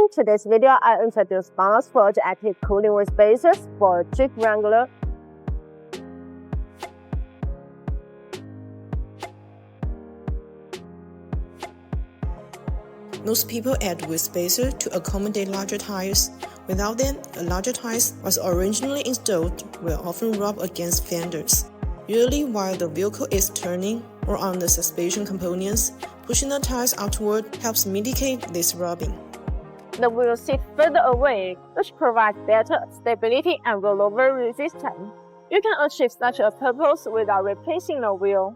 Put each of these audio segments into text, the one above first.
In today's video, I introduce BONOSS for the active cooling wheel spacers for Jeep Wrangler. Most people add wheel spacer to accommodate larger tires. Without them, a larger tire was originally installed will often rub against fenders. Usually while the vehicle is turning or on the suspension components, pushing the tires outward helps mitigate this rubbing. The wheel sits further away, which provides better stability and rollover resistance. You can achieve such a purpose without replacing the wheel.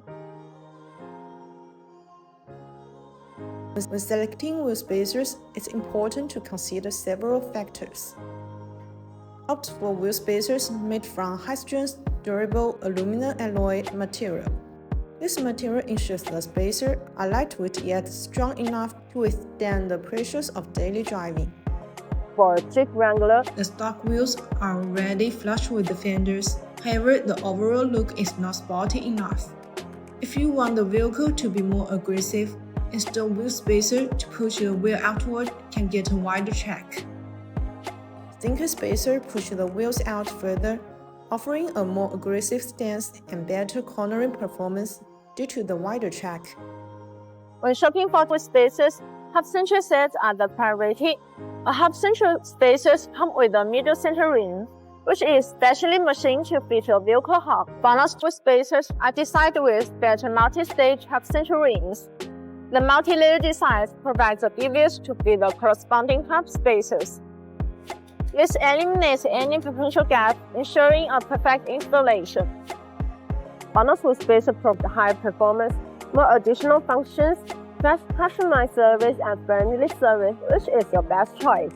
When selecting wheel spacers, it's important to consider several factors. Opt for wheel spacers made from high-strength, durable aluminum alloy material. This material ensures the spacers are lightweight yet strong enough to withstand the pressures of daily driving. For Jeep Wrangler, the stock wheels are already flush with the fenders. However, the overall look is not sporty enough. If you want the vehicle to be more aggressive, install wheel spacer to push the wheel outward can get a wider track. Thinker spacer push the wheels out further, offering a more aggressive stance and better cornering performance due to the wider track. When shopping for wheel spacers, half-century sets are the priority. A half-century spacers come with a middle center ring, which is specially machined to fit your vehicle hub. BONOSS wheel spacers are designed with better multi-stage half-century rings. The multi-layer design provides a device to fit the corresponding hub spacers. This eliminates any potential gap, ensuring a perfect installation. BONOSS wheel spacer provides high performance, more additional functions, fast customized service, and friendly service, which is your best choice.